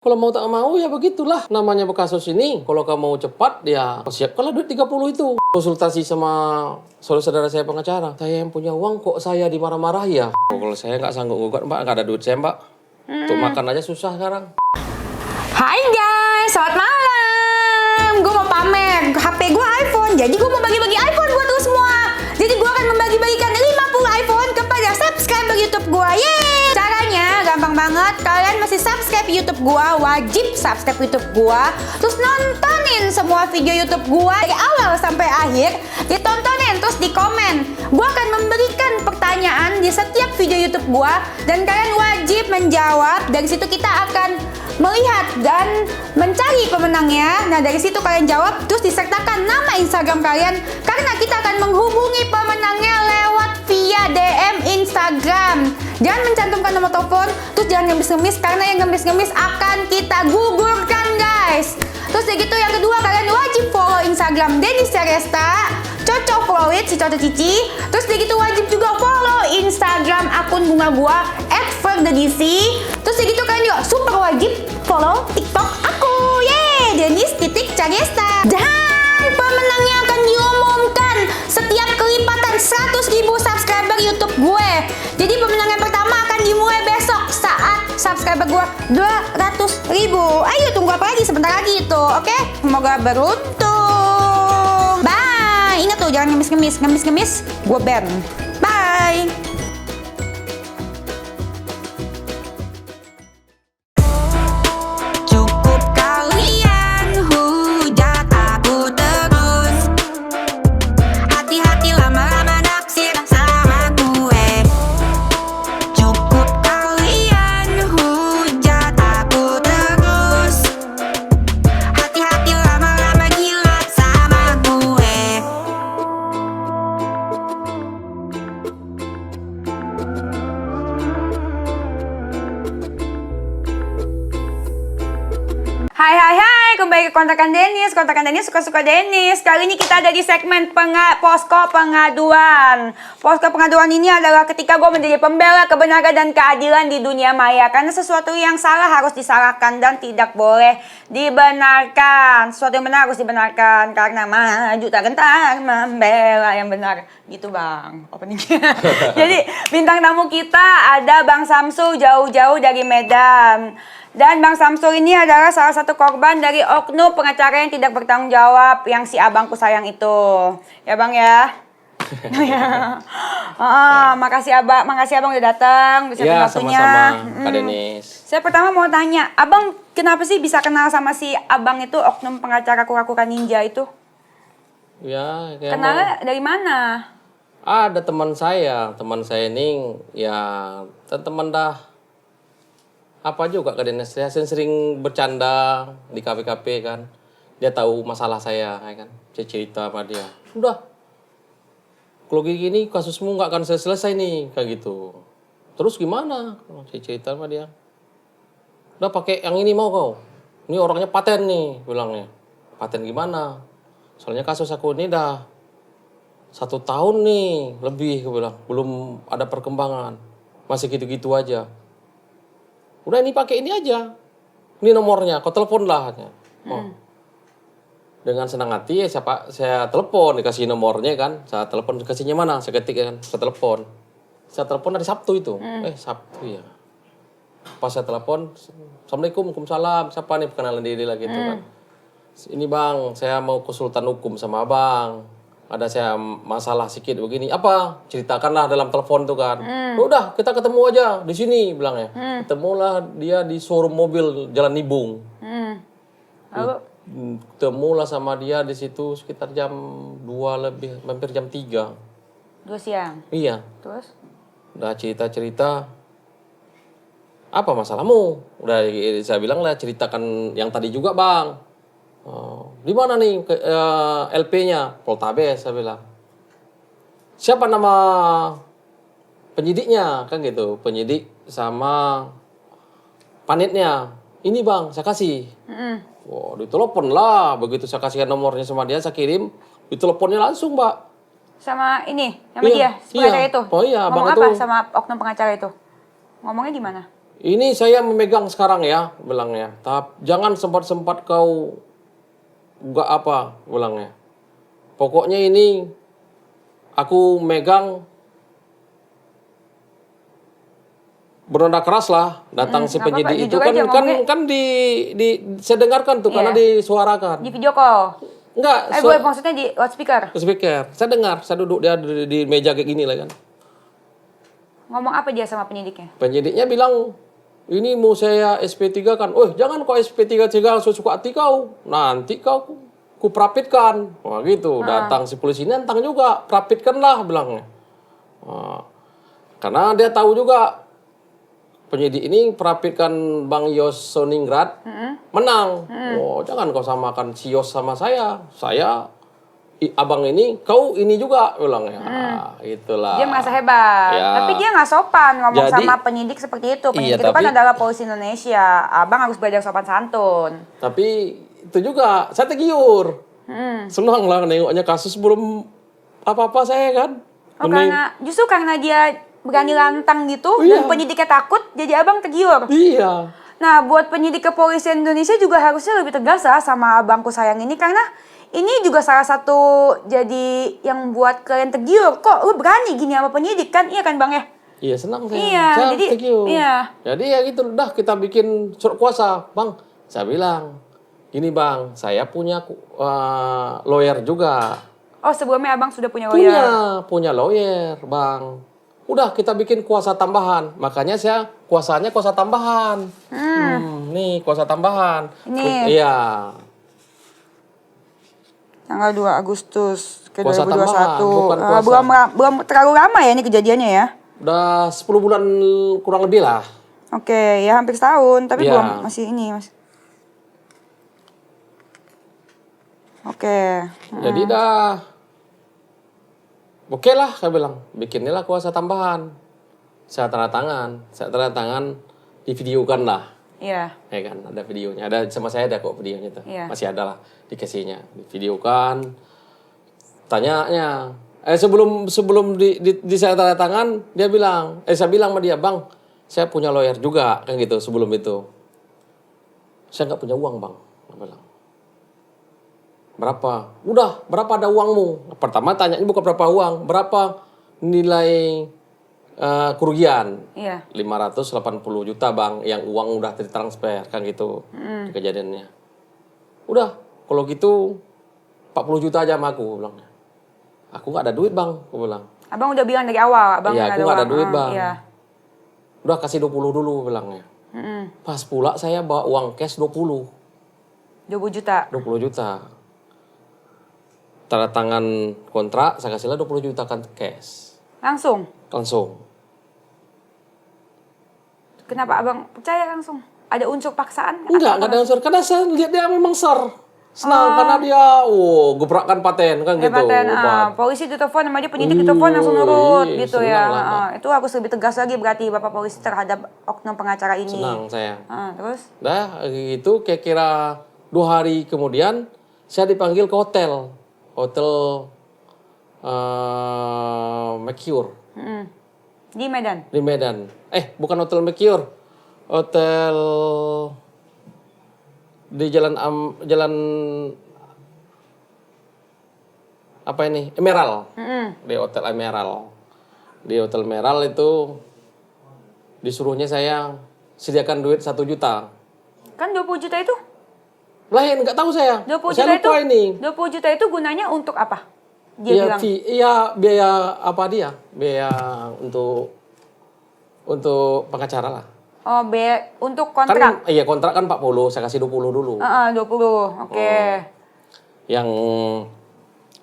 Kalau mau tak mau ya begitulah. Namanya kasus ini. Kalau kamu mau cepat ya siapkanlah duit 30 itu. Konsultasi sama saudara saya pengacara. Saya yang punya uang kok saya dimarah-marahi ya. Kalau saya nggak sanggup gugat mbak, nggak ada duit saya mbak. Untuk makan aja susah sekarang. Hai guys, selamat malam. Gue mau pamer HP gue iPhone. Jadi gue mau bagi-bagi iPhone buat lo semua. Jadi gue akan membagi-bagikan 50 iPhone kepada subscriber YouTube gue. Yeay! Caranya gampang banget. Kalian mesti subscribe YouTube gue, wajib subscribe YouTube gue. Terus nontonin semua video YouTube gue dari awal sampai akhir. Ditontonin, terus di komen. Gue akan memberikan pertanyaan di setiap video YouTube gue dan kalian wajib menjawab. Dari situ kita akan melihat dan mencari pemenangnya. Nah dari situ kalian jawab, terus disertakan nama Instagram kalian, karena kita akan menghubungi pemenangnya lewat via DM Instagram. Jangan mencantumkan nomor telepon, terus jangan ngemis-ngemis, karena yang ngemis-ngemis akan kita gugurkan guys. Terus begitu yang kedua, kalian wajib follow Instagram Dennis Syaresta, Coco Flowit, si Coco Cici. Terus begitu wajib juga follow Instagram akun bunga gua @ferdedc. Terus begitu kalian juga super wajib follow TikTok aku, Dennis.Syaresta. Dan pemenangnya akan diumumkan setiap kelipatan 100.000 subscriber YouTube gue. Jadi pemenang yang pertama akan dimulai besok saat subscriber gue 200.000. Ayo tunggu apa lagi, sebentar lagi itu, oke? Semoga beruntung. Bye. Ingat tuh jangan ngemis-ngemis, gue ban. Bye. Cukup kalian hujat aku terus. Hati-hati lama-lama naksir sama gue. Cukup kalian hujat aku terus. Hati-hati lama-lama gila sama gue. Hai, kembali ke Kontakan Dennis. Kontakan Dennis suka-suka Dennis. Kali ini kita ada di segmen posko pengaduan. Posko pengaduan ini adalah ketika gue menjadi pembela kebenaran dan keadilan di dunia maya. Karena sesuatu yang salah harus disalahkan dan tidak boleh dibenarkan. Sesuatu yang benar harus dibenarkan. Karena maju tak gentar membela yang benar. Gitu bang, openingnya. Jadi bintang tamu kita ada Bang Samsul, jauh-jauh dari Medan. Dan Bang Samsul ini adalah salah satu korban dari oknum pengacara yang tidak bertanggung jawab, yang si abangku sayang itu. Ya Bang ya. Makasih abang udah datang, bisa Ya waktunya. sama-sama Kak Denis. Saya pertama mau tanya, abang kenapa sih bisa kenal sama si abang itu, oknum pengacara kura-kura ninja itu? Ya Kenalnya dari mana? ada teman saya ini ya teman dah. Apa juga Kak Denis, saya sering bercanda di kafe-kafe kan. Dia tahu masalah saya kan. Saya cerita sama dia. Udah. Kalau gini kasusmu nggak akan selesai nih kayak gitu. Terus gimana? Saya cerita sama dia. Udah pakai yang ini mau kau. Ini orangnya paten nih bilangnya. Paten gimana? Soalnya kasus aku ini dah 1 tahun nih lebih aku bilang. Belum ada perkembangan. Masih gitu-gitu aja. Udah ini pakai ini aja. Ini nomornya, kau telepon lah. Oh. Dengan senang hati saya telepon, dikasih nomornya kan. Saya telepon, dikasihnya mana? Saya ketik kan, saya telepon. Saya telepon hari Sabtu itu. Sabtu ya. Pas saya telepon, Assalamualaikum, Waalaikumsalam. Siapa nih, perkenalan diri lah gitu kan. Ini bang, saya mau konsultan hukum sama abang. Ada saya masalah sedikit begini. Apa? Ceritakanlah dalam telepon tuh kan. Udah, kita ketemu aja di sini bilangnya. Ketemulah dia di showroom mobil Jalan Nibung. Lalu? Ketemulah sama dia di situ sekitar jam 2 lebih, hampir jam 3. 2 siang. Iya. Terus? Udah cerita-cerita. Apa masalahmu? Udah saya bilang lah, ceritakan yang tadi juga bang. Di mana nih LP-nya? Poltabes, saya bilang. Siapa nama penyidiknya? Kan gitu. Penyidik sama panitnya. Ini bang, saya kasih. Wow, ditelepon lah. Begitu saya kasihkan nomornya sama dia, saya kirim. Diteleponnya langsung, Mbak. Sama ini, sama Iya, dia, pengacara iya. itu. Oh iya, ngomong Bang apa itu. sama oknum pengacara itu? Ngomongnya gimana? ini saya memegang sekarang ya, bilangnya. Jangan sempat-sempat kau gak apa, bilangnya. Pokoknya ini aku megang bernada keras lah, datang si nggak apa-apa, penyidik itu jujur kan aja kan ngomongnya. kan saya dengarkan tuh karena disuarakan. Di video call. Enggak, Gue maksudnya di loudspeaker. speaker. Saya dengar, saya duduk dia di meja kayak gini lah kan. Ngomong apa dia sama penyidiknya? Penyidiknya bilang, ini mau saya SP3 kan. Jangan kau SP3 sesuka hati kau. Nanti kau ku prapitkan. Wah gitu, datang si polisi nantang juga, prapitkan lah bilangnya. Karena dia tahu juga penyidik ini perapitkan Bang Yos Soningrat menang. Jangan kau samakan si Yos sama saya. Abang ini, kau ini juga bilangnya. Itulah. Dia merasa hebat. Ya. Tapi dia nggak sopan ngomong Jadi, sama penyidik seperti itu. Penyidik iya, itu kan tapi- adalah polisi Indonesia. Abang harus belajar sopan santun. Tapi itu juga saya tergiur. Senang lah nengoknya kasus belum apa-apa saya kan. Justru karena dia berani lantang gitu Iya. dan penyidiknya takut, jadi abang tergiur. Iya. Nah, buat penyidik kepolisian Indonesia juga harusnya lebih tegas lah sama abangku sayang ini, karena ini juga salah satu jadi yang buat kalian tergiur. Kok lu berani gini sama penyidik kan? Iya kan bang ya? Iya senang saya. Iya, Saya jadi tergiur. iya. Jadi ya gitu dah kita bikin surat kuasa, Bang. Saya bilang, gini Bang, saya punya lawyer juga. Oh, sebelumnya abang sudah punya lawyer. Punya lawyer, Bang. Udah kita bikin kuasa tambahan. Makanya saya kuasanya kuasa tambahan. Nih kuasa tambahan. Ini. Iya. Tanggal 2 Agustus ke Kuasa 2021. tambahan, bukan kuasa. Belum terlalu lama ya ini kejadiannya ya? Udah 10 bulan kurang lebih lah. Oke, ya hampir setahun, tapi Iya. belum masih ini mas. Oke. Jadi dah oke lah saya bilang, bikinilah kuasa tambahan. Saya tanda tangan, divideokan lah. Iya. Ya kan, ada videonya. Ada sama saya ada kok videonya tuh. Iya. Masih ada lah dikasihnya. Divideokan. Tanyanya, sebelum di saya tanda tangan, dia bilang, saya bilang sama dia, "Bang, saya punya lawyer juga." Kan gitu sebelum itu. "Saya nggak punya uang, Bang." Dia bilang. "Berapa?" "Udah, berapa ada uangmu?" Pertama tanyanya bukan berapa uang, berapa nilai kerugian. Iya. 580 juta Bang, yang uang udah ditransfer kan gitu kejadiannya. "Udah, kalau gitu 40 juta aja sama aku," bilangnya. "Aku nggak ada duit Bang," aku bilang. Abang udah bilang dari awal, abang "Iya, nggak aku nggak ada uang. duit Bang." Iya. "Udah kasih 20 dulu," bilangnya. Pas pula saya bawa uang cash 20 20 juta. Tanda tangan kontrak, saya kasihlah 20 juta kan cash. Langsung. Kenapa abang percaya langsung? Ada unsur paksaan? Enggak ada unsur. Karena saya lihat dia memang senang karena dia gebrakan paten kan gitu. Polisi ditelepon sama dia, penyidik ditelepon langsung nurut gitu ya. senang lah, Itu harus lebih tegas lagi berarti Bapak polisi terhadap oknum pengacara ini. Senang saya. Terus? Dah gitu kira-kira 2 hari kemudian saya dipanggil ke hotel. Hotel Mercure Di Medan? di Medan. Bukan Hotel Mercure. Hotel di jalan apa ini? Emerald. Di Hotel Emerald. Di Hotel Emerald itu disuruhnya saya sediakan duit 1 juta. Kan 20 juta itu? Lain, nggak tahu saya. 20 Saya juta lupa itu, ini. 20 juta itu gunanya untuk apa? Dia bilang. Biaya apa dia? Biaya untuk pengacara lah. Oh, untuk kontrak? Kan kontrak kan 40, saya kasih 20 dulu. 20, oke. Yang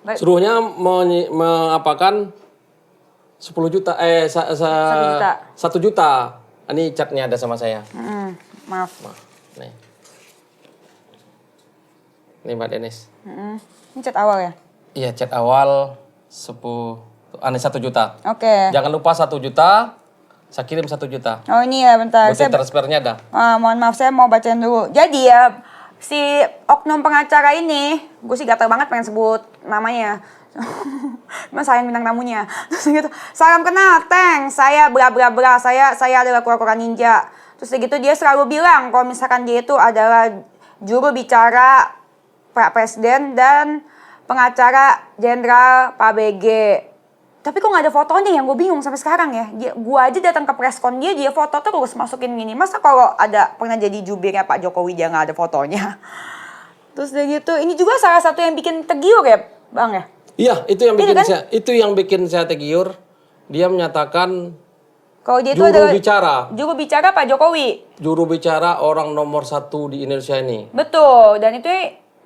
Baik. suruhnya mengapakan 10 juta, 1 juta. 1 juta. Ini catnya ada sama saya. Maaf. Nih. Ini Mbak Denis. Ini chat awal ya? Iya, chat awal 1 juta. Oke. Jangan lupa 1 juta, saya kirim 1 juta. Oh ini ya, bentar. Bukti transfernya ada. Mohon maaf, saya mau bacain dulu. Jadi ya, si oknum pengacara ini, gue sih gatel banget pengen sebut namanya. Cuma sayang bintang tamunya. Terus gitu, salam kenal, Teng. Saya bla bla bla. Saya adalah kura-kura ninja. Terus udah gitu dia selalu bilang kalau misalkan dia itu adalah juru bicara Pak Presiden dan pengacara Jenderal Pak BG. Tapi kok nggak ada fotonya yang gue bingung sampai sekarang ya. Gue aja datang ke preskon dia foto terus masukin gini. Masa kalau ada pernah jadi jubirnya Pak Jokowi dia nggak ada fotonya. Terus udah gitu, ini juga salah satu yang bikin tergiur ya Bang ya? Iya, itu yang bikin kan? itu yang bikin saya tergiur. Dia menyatakan Kalau dia itu juru bicara Pak Jokowi. Juru bicara orang nomor 1 di Indonesia ini. Betul,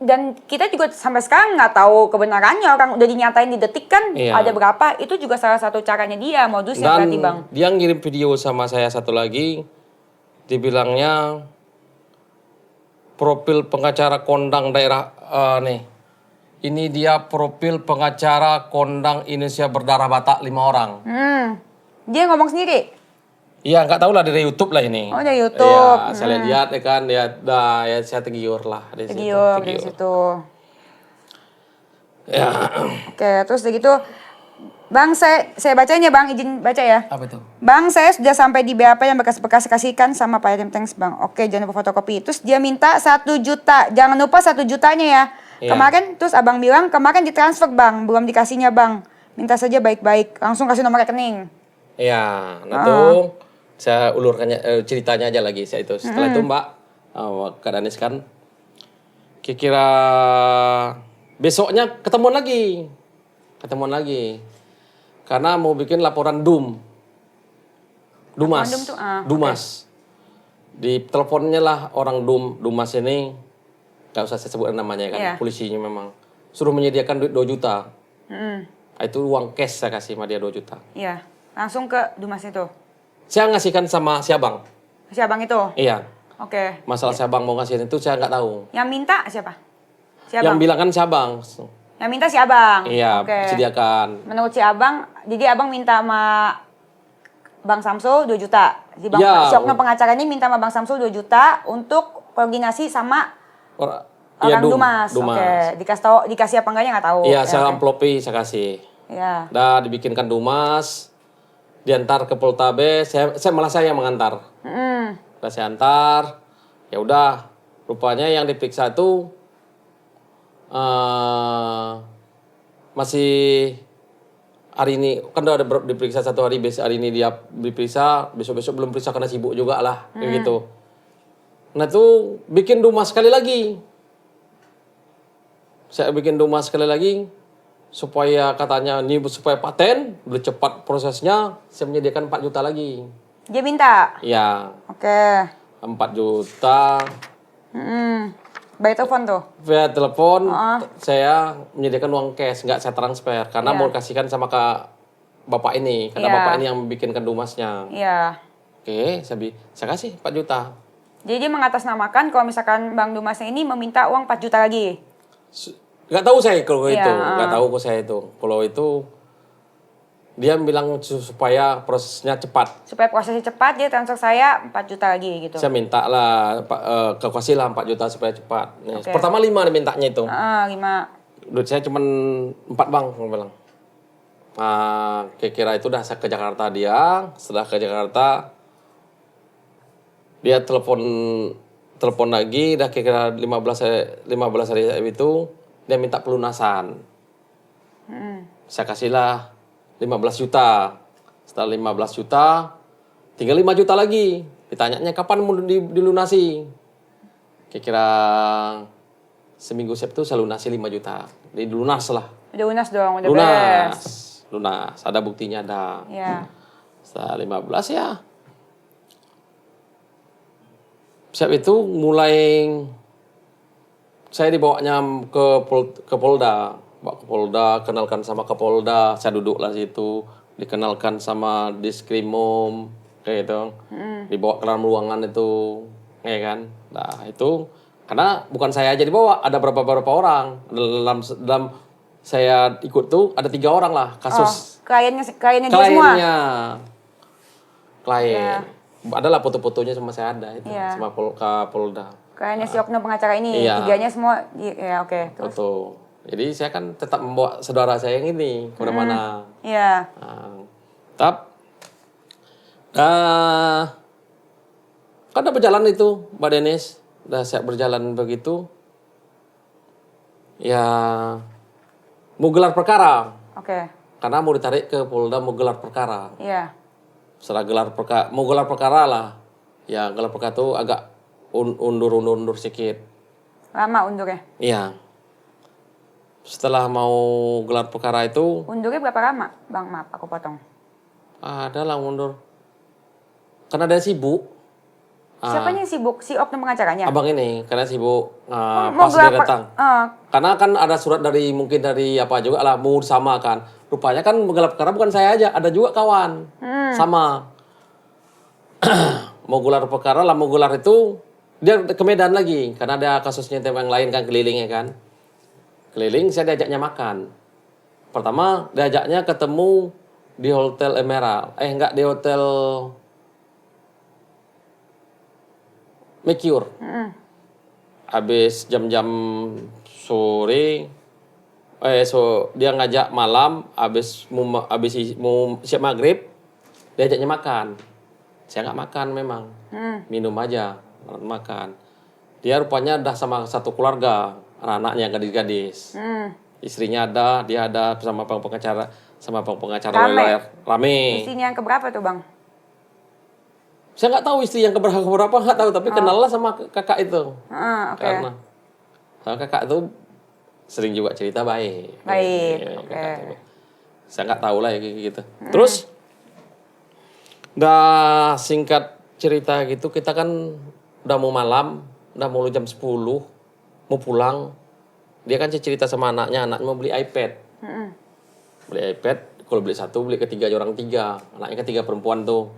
dan kita juga sampai sekarang nggak tahu kebenarannya, orang udah dinyatain di Detik kan ada berapa, itu juga salah satu caranya dia, modusnya berarti Bang. Dia ngirim video sama saya satu lagi, dibilangnya profil pengacara kondang daerah nih. Ini dia profil pengacara kondang Indonesia berdarah Batak 5 orang. Dia ngomong sendiri? Iya, nggak tahu lah dari YouTube lah ini. Oh, dari YouTube. Iya, saya lihat ya kan, ya saya tergiur lah dari situ. Ya. Oke, terus udah gitu, Bang, saya bacain ya Bang, izin baca ya. Apa itu? Bang, saya sudah sampai di BAP yang bekas-bekas kasihkan sama Pak Yatim Thanks Bang. Oke, jangan lupa fotokopi. Terus dia minta 1 juta, jangan lupa 1 jutanya ya. Kemarin, terus abang bilang kemarin ditransfer Bang, belum dikasihnya Bang. Minta saja baik-baik, langsung kasih nomor rekening. Iya, nah tuh saya ulurkannya ceritanya aja lagi saya itu. Setelah itu Mbak, Kak Danis kan kira-kira besoknya ketemuan lagi. Karena mau bikin laporan Dumas. Dumas. Di teleponnya lah orang Dumas ini, gak usah saya sebut namanya kan, polisinya memang. Suruh menyediakan duit 2 juta. Itu uang cash saya kasih sama dia 2 juta. Iya, langsung ke Dumas itu. Saya ngasihkan sama si abang. Si abang itu? Iya. Oke. Masalah si abang mau ngasihin itu saya nggak tahu. Yang minta siapa? Si Yang abang? bilang kan si abang. Yang minta si abang? Iya, sediakan. Menurut si abang, jadi abang minta sama Bang Samsul 2 juta. Si oknum pengacara ini minta sama Bang Samsul 2 juta untuk koordinasi sama orang Dumas. Oke. Dikasih apa enggaknya nggak tahu. Iya, saya amplopi saya kasih. Iya. Dah dibikinkan Dumas. Diantar ke Poltabes, saya yang mengantar. Saya antar, ya udah. Rupanya yang diperiksa itu masih hari ini kan udah diperiksa 1 hari, hari ini dia diperiksa, besok belum periksa karena sibuk juga lah, kayak gitu. Nah itu bikin Dumas sekali lagi. Saya bikin Dumas sekali lagi. Supaya katanya ini supaya paten, lebih cepat prosesnya, saya menyediakan 4 juta lagi. Dia minta? Iya. Oke. 4 juta. By telepon tuh? Via telepon, saya menyediakan uang cash, nggak saya transfer. Karena mau kasihkan sama ke bapak ini. Karena bapak ini yang bikinkan Dumasnya. Iya. Oke, saya kasih 4 juta. Jadi dia mengatasnamakan kalau misalkan Bang Dumasnya ini meminta uang 4 juta lagi? Nggak tahu saya kalau itu, nggak tahu kok saya itu. Kalau itu dia bilang supaya prosesnya cepat. Supaya prosesnya cepat dia transfer saya 4 juta lagi gitu. Saya minta lah, kasih lah 4 juta supaya cepat. Pertama 5 mintanya itu. 5. Duit saya cuma 4 Bang, aku bilang. Kira-kira itu udah saya ke Jakarta dia. Setelah ke Jakarta, dia telepon lagi, udah kira-kira 15 hari itu. Dia minta pelunasan. Saya kasihlah 15 juta. Setelah 15 juta, tinggal 5 juta lagi. Ditanyanya kapan mau dilunasi. Kira-kira seminggu itu saya lunasi 5 juta. Jadi lunas lah. Udah lunas dong, udah beres. Lunas, ada buktinya ada. Iya. Setelah 15 ya. Siap itu mulai saya dibawanya ke Polda. Bawa ke Polda, kenalkan sama Kapolda, saya duduklah situ, dikenalkan sama Diskrimum, kayak gitu. Dibawa ke dalam ruangan itu, ya kan. Nah, itu karena bukan saya aja dibawa, ada beberapa orang. Dalam saya ikut tuh ada 3 orang lah kasus. Kliennya dia semua. Klien. Adalah foto-fotonya sama saya ada itu, sama Kapolda. Kayaknya si oknum pengacara ini, 3-nya semua, ya oke. Terus? Betul. Jadi saya kan tetap membawa saudara saya yang ini kemana-mana. Iya. Kan udah berjalan itu, Mbak Denis. Udah siap berjalan begitu. Ya, mau gelar perkara. Oke. Karena mau ditarik ke Polda mau gelar perkara. Iya. Setelah mau gelar perkara lah. Ya, gelar perkara itu agak undur sedikit. Lama undurnya? Iya. Setelah mau gelar perkara itu... Undurnya berapa lama? Bang, maaf aku potong. Ada lah mundur. Karena dia sibuk. Siapanya yang sibuk? Si oknum pengacaranya? Abang ini, karena sibuk. Mau Pas dia gelar datang. Karena kan ada surat mungkin dari apa juga lah, mau sama kan. Rupanya kan menggelar perkara bukan saya aja, ada juga kawan. Sama. Mau gelar perkara lah, mau gelar itu, dia ke Medan lagi. Karena ada kasusnya yang lain kan, kelilingnya kan. Keliling, saya diajaknya makan. Pertama, diajaknya ketemu di Hotel Emerald. Enggak, di Hotel Mercure. Habis jam-jam sore, dia ngajak malam, habis mau siap maghrib, diajaknya makan. Saya nggak makan memang, minum aja, makan. Dia rupanya udah sama satu keluarga, anak-anaknya gadis-gadis. Istrinya ada, dia ada sama pengacara rame. Istrinya yang keberapa tuh bang? Saya nggak tahu istri yang keberapa nggak tahu, tapi kenal lah sama kakak itu. Oke. Karena sama kakak itu sering juga cerita baik. Oke. Saya nggak tahu lah ya gitu. Terus, udah singkat cerita gitu, kita kan udah mau malam, udah mau jam 10, mau pulang. Dia kan cerita sama anaknya mau beli iPad. Beli iPad, kalau beli satu, beli ketiga, orang 3. Anaknya kan 3 perempuan tuh.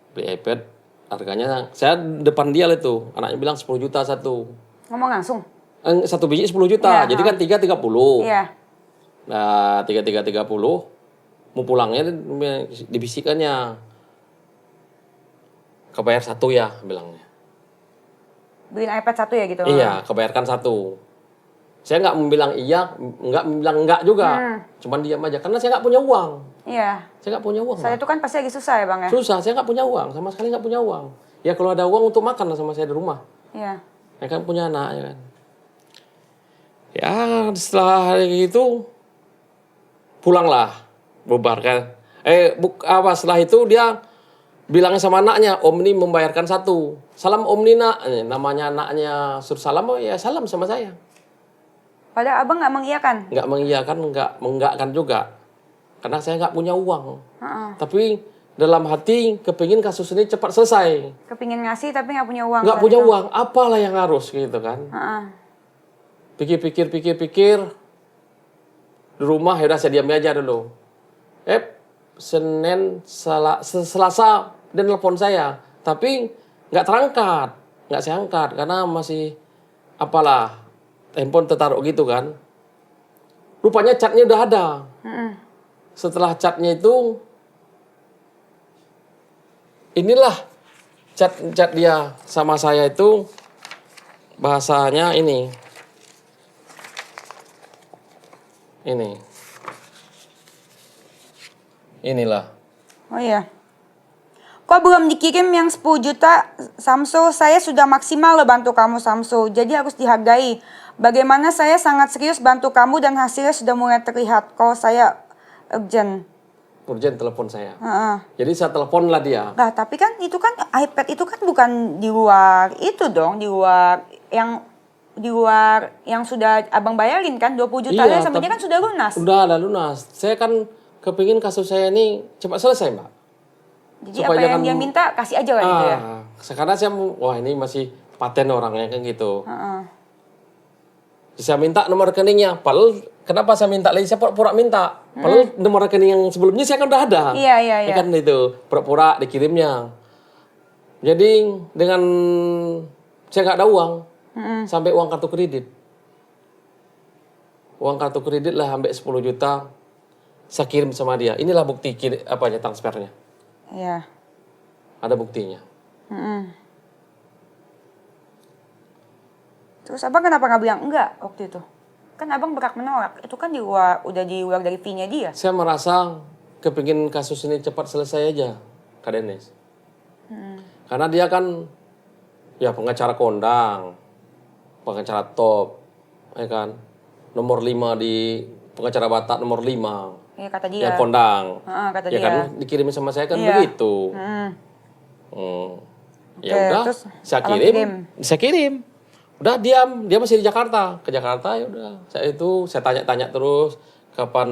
Beli iPad, harganya, saya depan dia lah tuh. Anaknya bilang 10 juta satu. Ngomong langsung? Satu biji 10 juta, jadi kan 3, 30. Iya. Nah, 3, 30. Mau pulangnya dibisikannya. Kebayar satu ya, bilangnya. Beliin iPad satu ya gitu? Iya, kebayarkan satu. Saya nggak bilang iya, nggak bilang enggak juga. Cuman diam aja, karena saya nggak punya uang. Iya. Saya nggak punya uang. Saya itu kan pasti lagi susah ya bang ya? Susah, saya nggak punya uang, sama sekali nggak punya uang. Ya kalau ada uang untuk makan lah sama saya di rumah. Iya. Saya kan punya anak ya kan. Ya setelah hari itu pulanglah, bubarkan. Setelah itu dia bilangnya sama anaknya, Om ini membayarkan satu. Salam Om Nina, namanya anaknya suruh salam, ya salam sama saya. Padahal abang nggak mengiyakan? Nggak mengiyakan, nggak menggakkan juga. Karena saya nggak punya uang. Tapi dalam hati kepingin kasus ini cepat selesai. Kepingin ngasih tapi nggak punya uang? Nggak punya uang, apalah yang harus gitu kan. Pikir. Di rumah, ya udah saya diam aja dulu. Senin, Selasa, dia nelpon saya. Tapi nggak terangkat. Nggak saya angkat, karena masih apalah. Handphone tertaruh gitu kan. Rupanya chatnya udah ada. Setelah chatnya itu, inilah chat dia sama saya itu bahasanya ini. Inilah. Oh iya. Kok belum dikirim yang 10 juta, Samsul? Saya sudah maksimal loh bantu kamu, Samsul. Jadi harus dihargai. Bagaimana saya sangat serius bantu kamu dan hasilnya sudah mulai terlihat. Kalau saya urgent Telepon saya. Jadi saya telepon lah dia. Nah, tapi kan itu kan iPad itu kan bukan di luar itu dong, di luar yang sudah abang bayarin kan 20 juta Iya, sampai kan sudah lunas. Udah ada lunas. Saya kan kepingin kasus saya ini cepat selesai, Mbak. Jadi supaya apa yang dia minta kasih aja lah gitu ya. Karena saya ini masih paten orangnya kan gitu. Saya minta nomor rekeningnya. Padahal kenapa saya minta lagi? Saya pura-pura minta. Padahal nomor rekening yang sebelumnya saya kan udah ada. Iya. Ya kan itu, pura-pura dikirimnya. Jadi dengan saya nggak ada uang. Sampai uang kartu kredit. Uang kartu kredit lah sampai 10 juta. Saya kirim sama dia. Inilah bukti transfernya. Iya. Ada buktinya. Terus abang kenapa nggak bilang enggak waktu itu? Kan abang berhak menolak. Itu kan udah di luar dari fee-nya dia. Saya merasa kepingin kasus ini cepat selesai aja, Kak Dennis. Karena dia kan ya pengacara kondang, pengacara top, ya kan. Nomor 5 di pengacara Batak nomor 5. Iya kata dia. Yang kondang. Kata ya dia. kan dikirimin sama saya kan Iya. begitu. Ya Oke, udah, terus saya abang kirim. Udah diam, dia masih di Jakarta. Ke Jakarta ya udah. Saya tanya-tanya terus kapan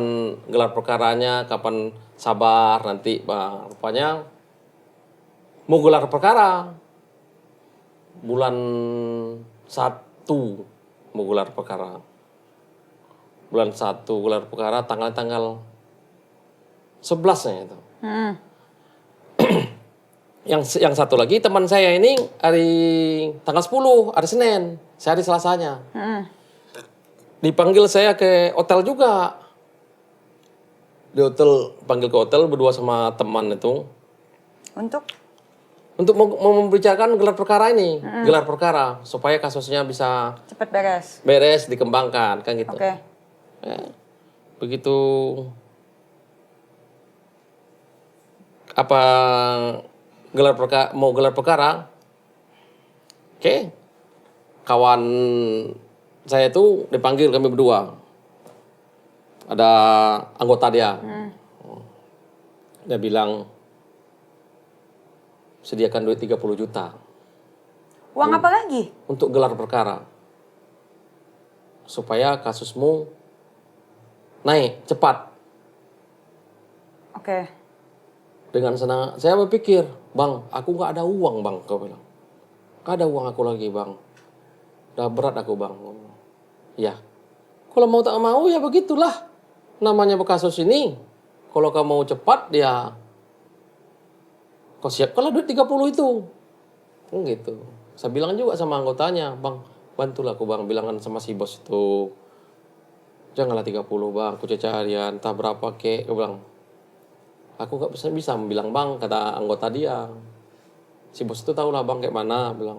gelar perkaranya, kapan sabar nanti, Bang. Rupanya mau gelar perkara bulan 1 mau gelar perkara. Bulan 1 gelar perkara tanggal 11-nya itu. Yang satu lagi teman saya ini hari tanggal 10, hari Senin, saya hari Selasanya. Dipanggil saya ke hotel juga. Di hotel, panggil ke hotel berdua sama teman itu. Untuk mau membicarakan gelar perkara ini, gelar perkara supaya kasusnya bisa Cepat beres, dikembangkan kan gitu. Oke. Ya, begitu apa mau gelar perkara, oke, kawan saya itu dipanggil kami berdua, ada anggota dia, dia bilang sediakan duit 30 juta. Uang apa lagi? Untuk gelar perkara. Supaya kasusmu naik cepat. Oke. Dengan senang, saya berpikir, Bang, aku nggak ada uang, Bang, kau bilang. Nggak ada uang aku lagi, Bang. Udah berat aku, Bang. Ya. Kalau mau tak mau ya begitulah. Namanya kasus ini. Kalau kamu mau cepat, ya kau siapkanlah duit 30 itu. Gitu. Saya bilang juga sama anggotanya, Bang, bantulah aku, Bang, bilangan sama si bos itu. Janganlah 30, Bang, aku cari harian, entah berapa kek. Aku bilang, aku nggak bisa bilang, Bang, kata anggota dia. Si bos itu tahu lah, Bang, kayak mana, bilang.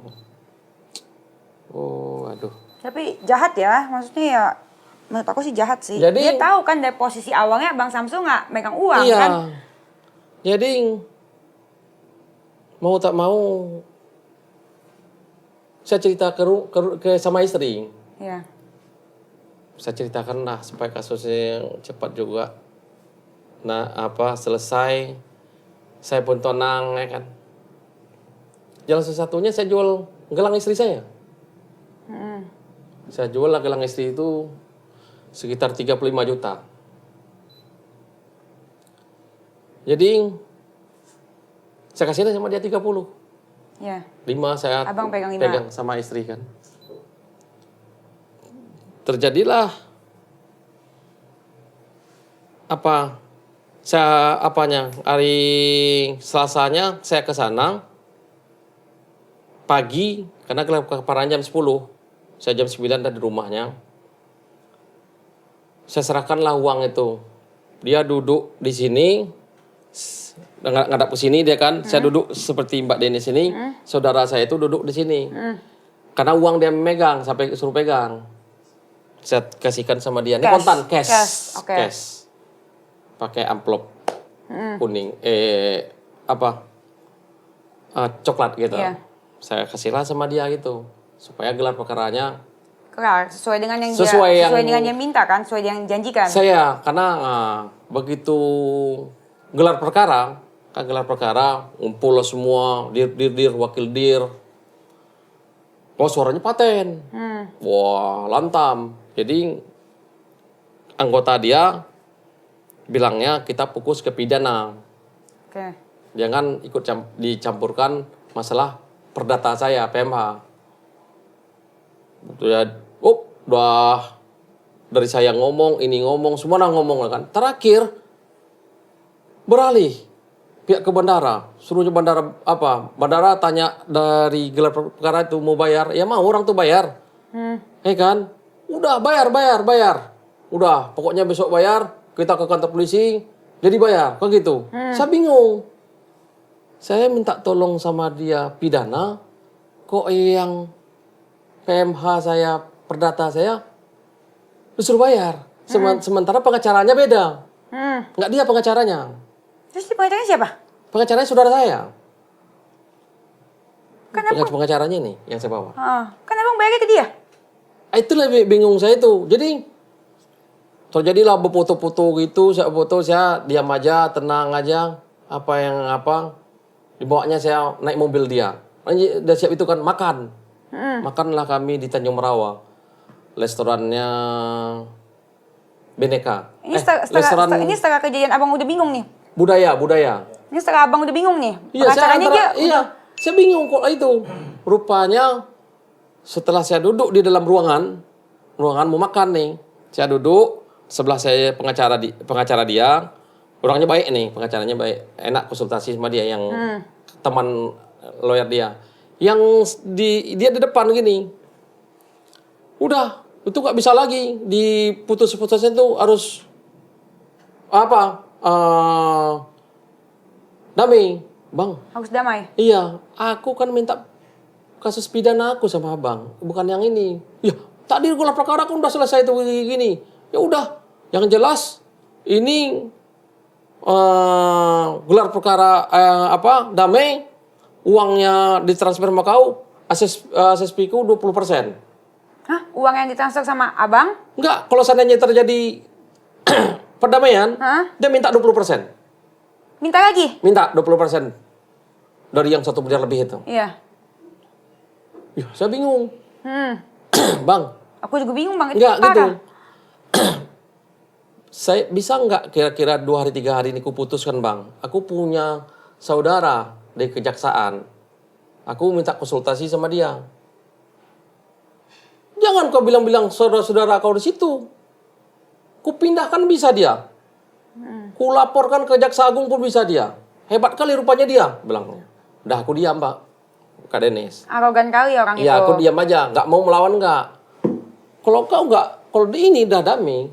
Oh, aduh. Tapi jahat ya, maksudnya ya menurut aku sih jahat sih. Jadi, dia tahu kan dari posisi awalnya Bang Samsul nggak megang uang iya. kan? Jadi mau tak mau saya cerita ke sama istri. Iya. Saya ceritakan lah supaya kasusnya cepat juga. Nah, selesai. Saya pun tenang, ya kan. Jalan satu-satunya saya jual gelang istri saya. Saya jual lah gelang istri itu sekitar 35 juta. Jadi saya kasih sama dia 30. Iya. 5 saya Abang pegang 5. pegang sama istri kan. Terjadilah hari Selasanya saya ke sana pagi karena gelar perkara jam 10. Saya jam 9 dari rumahnya. Saya serahkanlah uang itu. Dia duduk di sini, ngadap ke sini dia kan. Saya duduk seperti Mbak Deni sini. Saudara saya itu duduk di sini. Karena uang dia megang, sampai suruh pegang. Saya kasihkan sama dia. Ini kontan, cash. Okay. Cash. Pakai amplop kuning. Coklat gitu. Iya. Saya kasihlah sama dia gitu. Supaya gelar perkaranya Kelar, sesuai dengan yang sesuai dengan yang minta kan, sesuai yang janjikan. saya, karena begitu gelar perkara, ngumpul semua, dir, wakil dir. Wah, suaranya paten. Wah, lantam. Jadi anggota dia bilangnya kita fokus ke pidana. Oke. Jangan ikut dicampurkan masalah perdata saya, PMH. Ya, udah dari saya ngomong, ini ngomong, semua ngomong kan. Terakhir beralih pihak ke bandara, suruhnya bandara tanya dari gelar perkara itu mau bayar, ya mau orang tuh bayar, kan? Udah bayar, udah pokoknya besok bayar, kita ke kantor polisi, jadi bayar, kan gitu. Saya bingung, saya minta tolong sama dia pidana, kok yang PMH saya, perdata saya, disuruh bayar. Sementara pengacaranya beda. Nggak dia pengacaranya. Terus pengacaranya siapa? Pengacaranya saudara saya. Pengacaranya nih yang saya bawa. Kan abang bayarnya ke dia. Itulah bingung saya itu. Jadi terjadilah berfoto-foto gitu, saya foto, saya diam aja, tenang aja. Apa dibawanya saya naik mobil dia. Udah siap itu kan makan. Makanlah kami di Tanjung Merawa. Restorannya Beneka. Ini setelah kejadian abang udah bingung nih. Budaya. Ini setelah abang udah bingung nih. Saya bingung kok itu. Rupanya setelah saya duduk di dalam ruangan mau makan nih. Saya duduk sebelah saya pengacara dia. Orangnya baik nih, pengacaranya baik. Enak konsultasi sama dia yang teman lawyer dia. Yang dia di depan gini. Udah, itu nggak bisa lagi diputus-putusin tuh harus damai, Bang. Harus damai. Iya, aku kan minta kasus pidana aku sama Abang, bukan yang ini. Ya, tadi gelar perkara kan udah selesai tuh gini. Ya udah, yang jelas ini gelar perkara damai, uangnya ditransfer sama kau, SSP-ku 20%. Hah? Uang yang ditransfer sama abang? Enggak, kalau seandainya terjadi perdamaian, dia minta 20%. Minta lagi? Minta 20% dari yang 1 miliar lebih itu. Iya. Ya, saya bingung. Bang. Aku juga bingung, Bang. Itu enggak, parah. gitu. Saya bisa enggak kira-kira 2 hari 3 hari ini kuputuskan, Bang. Aku punya saudara di kejaksaan. Aku minta konsultasi sama dia. Jangan kau bilang-bilang saudara-saudara kau di situ. Kupindahkan bisa dia. Kulaporkan ke Jaksa Agung pun bisa dia. Hebat kali rupanya dia, bilangnya. Udah aku diam, Pak. Kak Dennis. Arogan kali orang itu. Ya, aku diam aja. Nggak mau melawan nggak. Kalau ini udah damai.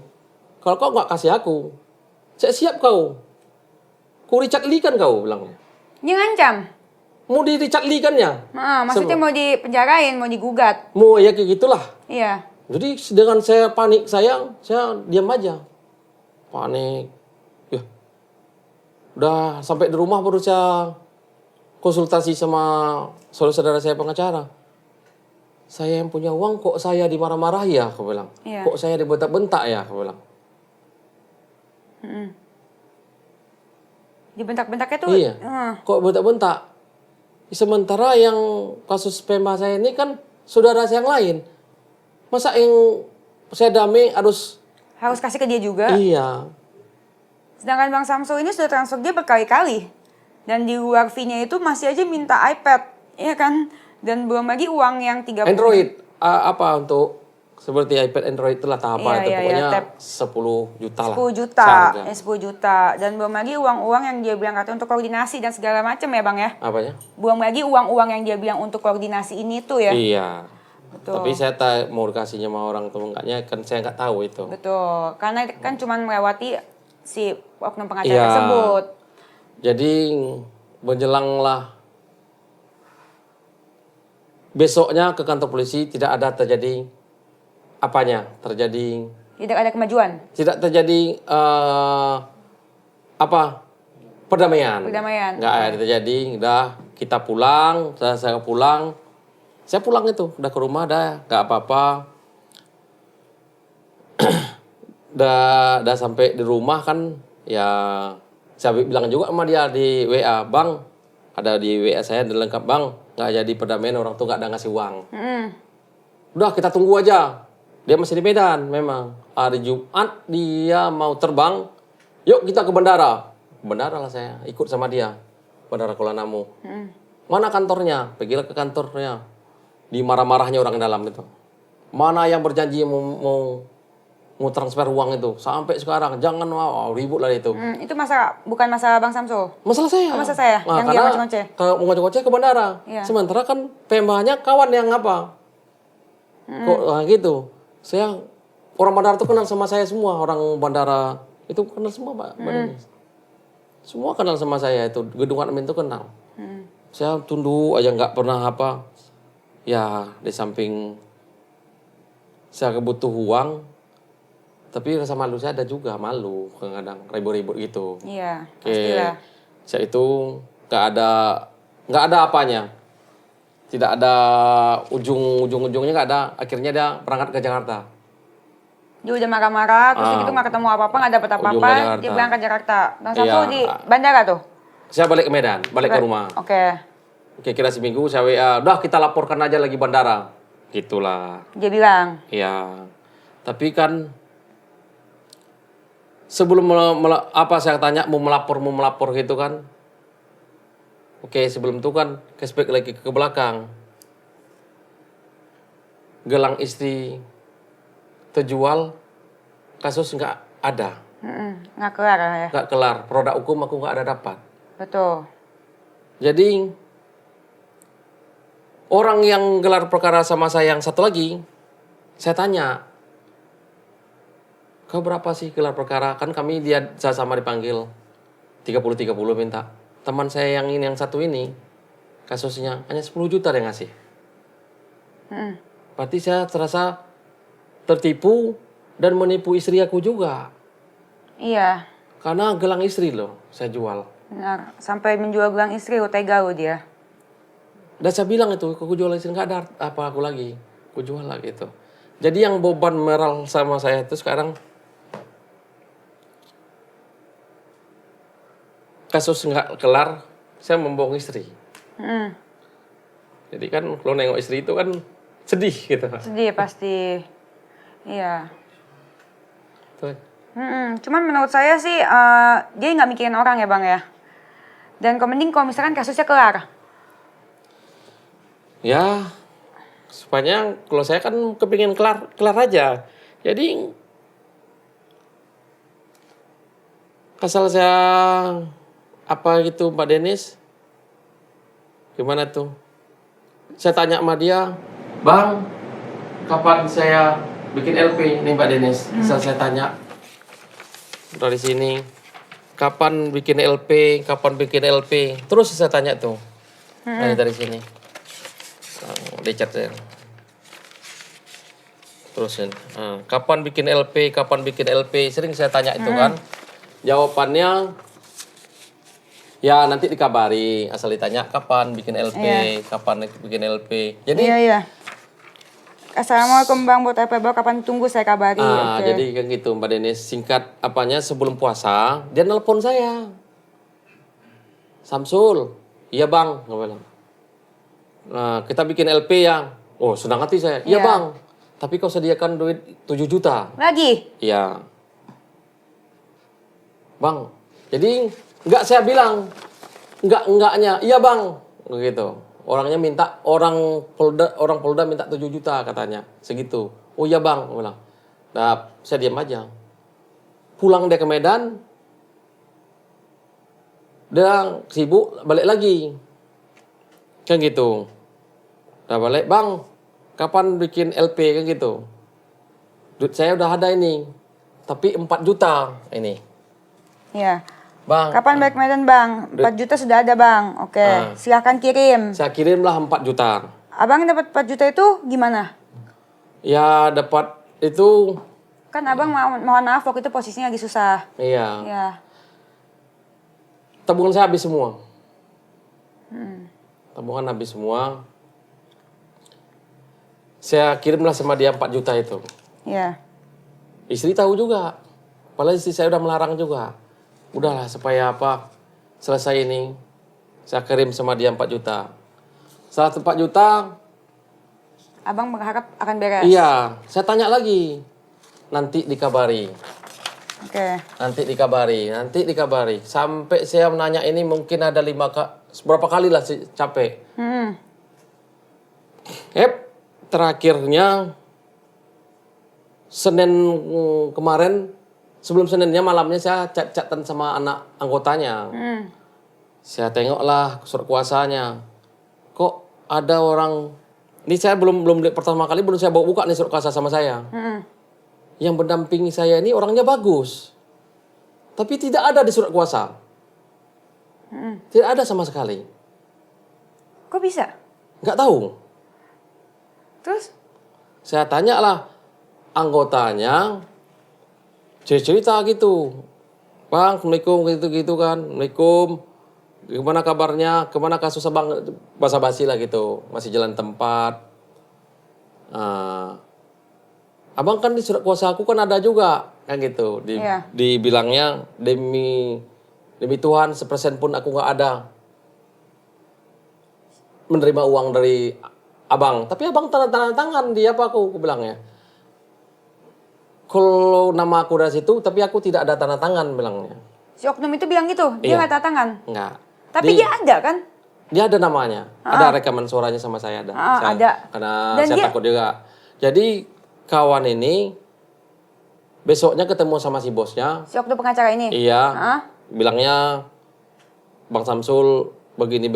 Kalau kau nggak kasih aku, saya siap kau. Ku Richard Lee kan kau, bilangnya. Dia ngancam? Mau di Richard Lee kan ya? Maksudnya mau dipenjarain, mau digugat. Mau ya kayak gitulah. Iya. Jadi dengan saya panik saya diam aja. Panik. Ya. Udah sampai di rumah baru saya konsultasi sama saudara-saudara saya pengacara. Saya yang punya uang kok saya dimarah-marah ya, aku bilang. Iya. Kok saya dibentak-bentak ya, aku bilang. Dibentak-bentaknya tuh? Iya. Kok bentak-bentak? Sementara yang kasus PMA saya ini kan saudara saya yang lain. Masa yang saya damai harus kasih ke dia juga? Iya. Sedangkan Bang Samsul ini sudah transfer dia berkali-kali. Dan di luar fee-nya itu masih aja minta iPad. Iya kan? Dan belum lagi uang yang 30. Android. Untuk seperti iPad Android itulah tahapan. Iya, pokoknya 10 juta lah. 10 juta. 10 juta. Dan belum lagi uang-uang yang dia bilang katanya untuk koordinasi dan segala macam ya Bang ya? Apanya? Belum lagi uang-uang yang dia bilang untuk koordinasi ini tuh ya? Iya. Betul. Tapi saya mau dikasihnya sama orang atau enggaknya kan saya nggak tahu itu. Betul. Karena kan cuma melewati si oknum pengacara tersebut. Jadi menjelanglah besoknya ke kantor polisi tidak ada terjadi Tidak ada kemajuan. Tidak terjadi perdamaian. Nggak ada terjadi. Udah kita pulang, saya pulang. Saya pulang itu, udah ke rumah dah, nggak apa-apa. Udah sampai di rumah kan, ya saya bilang juga sama dia di WA, Bang, ada di WA saya udah lengkap Bang, nggak jadi perdamaian orang tuh nggak ada ngasih uang. Udah kita tunggu aja. Dia masih di Medan memang. Hari Jumat dia mau terbang. Yuk kita ke bandara. Ke bandara lah saya, ikut sama dia. Bandara Kuala Namu. Mana kantornya? Pergilah ke kantornya. Dimarah-marahnya orang dalam itu. Mana yang berjanji mau transfer uang itu? Sampai sekarang jangan ribut lah itu. Itu bukan masalah Bang Samsul. Masalah saya. Masalah saya. Nah, yang dia ngoceh-ngoceh. Kalau mau ngoceh-ngoceh ke bandara. Iya. Sementara kan PMH-nya kawan yang apa? Kok gitu. Saya orang bandara itu kenal sama saya semua, orang bandara itu kenal semua Pak. Semua kenal sama saya itu, gedung admin itu kenal. Saya tunduk aja nggak pernah apa. Ya di samping saya butuh uang, tapi rasa malu saya ada juga, malu kadang-kadang ribut-ribut gitu. Iya, pastilah. Saya itu nggak ada apanya. Tidak ada ujungnya nggak ada. Akhirnya dia berangkat ke Jakarta. Dia udah marah-marah, terus gitu nggak ketemu apa-apa, nggak dapet ujung ke apa-apa, Jakarta. dia berangkat Jakarta. Dan Samsul Iya. di bandara tuh? Saya balik ke Medan, balik ke rumah. Oke. Oke, kira seminggu saya WA, udah kita laporkan aja lagi bandara. Gitulah. Dia bilang, Ya. Tapi kan sebelum apa saya tanya mau melapor gitu kan. Oke, sebelum itu kan cashback lagi ke belakang. Gelang istri terjual, kasus nggak ada. nggak kelar ya? Nggak kelar, produk hukum aku nggak ada dapat. Betul. Jadi orang yang gelar perkara sama saya yang satu lagi, saya tanya, kau berapa sih gelar perkara? Kan kami dia sama dipanggil 30-30 minta. Teman saya yang ini yang satu ini kasusnya hanya 10 juta dia ngasih. Berarti saya terasa tertipu dan menipu istri aku juga. Iya. Karena gelang istri loh saya jual. Benar. Sampai menjual gelang istri, tega lo dia. Dan saya bilang itu, aku jual istri nggak ada apa aku lagi. Aku jual lah gitu. Jadi yang beban moral sama saya itu sekarang kasus nggak kelar, saya membohong istri. Jadi kan kalau nengok istri itu kan sedih gitu. Sedih pasti. Iya. Tuh. Cuman menurut saya sih dia nggak mikirin orang ya Bang ya. Dan mending kalau misalkan kasusnya kelar. Ya, supaya kalau saya kan kepingin kelar aja. Jadi asal saya apa gitu Mbak Denis, gimana tuh? Saya tanya sama dia, Bang, kapan saya bikin LP nih Mbak Denis? Asal saya tanya dari sini, kapan bikin LP, terus saya tanya tuh dari sini. Di chat saya. Terusin. Kapan bikin LP, sering saya tanya itu kan. Jawabannya ya nanti dikabari, asal ditanya kapan bikin LP, kapan bikin LP. Jadi Iya. Assalamualaikum Bang, buat apa Bang? Kapan tunggu saya kabari. Oke. jadi kan gitu Mbak Denis, singkat apanya sebelum puasa, dia nelpon saya. Samsul, iya Bang, gue bilang. Nah, kita bikin LP ya. Oh, senang hati saya. Iya, Bang. Tapi kau sediakan duit 7 juta. Lagi? Iya. Bang. Jadi enggak saya bilang. Enggaknya. Iya, Bang. Begitu. Orangnya minta orang Polda minta 7 juta katanya. Segitu. Oh iya, Bang, aku bilang. Nah, saya diam aja. Pulang dia ke Medan. Dia sibuk balik lagi. Kan gitu. Udah balik, Bang, kapan bikin LP kan gitu. Duit saya udah ada ini. Tapi 4 juta ini. Iya. Bang. Kapan balik Medan Bang? 4 juta sudah ada Bang. Oke, silahkan kirim. Saya kirimlah 4 juta. Abang dapat 4 juta itu gimana? Ya dapat itu. Kan abang mohon maaf waktu itu posisinya lagi susah. Iya. Iya. Tabungan saya habis semua. Tabungan habis semua. Saya kirimlah sama dia 4 juta itu. Iya. Istri tahu juga. Padahal istri saya udah melarang juga. Udahlah supaya apa selesai ini. Saya kirim sama dia 4 juta. Setelah 4 juta. Abang berharap akan beres? Iya. Saya tanya lagi. Nanti dikabari. Oke. Nanti dikabari. Sampai saya menanya ini mungkin ada 5 berapa kali lah capek. Terakhirnya Senin kemarin, sebelum Seninnya malamnya saya chat-chatan sama anak anggotanya. Saya tengoklah surat kuasanya. Kok ada orang, ini saya belum pertama kali belum saya bawa buka nih surat kuasa sama saya. Yang mendampingi saya ini orangnya bagus. Tapi tidak ada di surat kuasa. Tidak ada sama sekali. Kok bisa? Nggak tahu. Terus? Saya tanya lah anggotanya, cerita gitu. Bang, Assalamualaikum gitu kan. Assalamualaikum. gimana kabarnya, kemana kasus abang, basa-basi lah gitu, masih jalan tempat. Abang kan di surat kuasa aku kan ada juga, kan gitu. Iya. Dibilangnya demi Tuhan 1% pun aku nggak ada menerima uang dari abang. Tapi abang tanda tangan di apa aku bilangnya. Kalau nama aku dari situ, tapi aku tidak ada tanda tangan bilangnya. Si oknum itu bilang gitu, dia Iya. nggak tanda tangan. Enggak. Tapi dia ada kan? Dia ada namanya, ada rekaman suaranya sama saya ada. Ada. Karena Dan saya dia- takut juga. Jadi kawan ini besoknya ketemu sama si bosnya. Si oknum pengacara ini. Iya. Bilangnya Bang Samsul begini,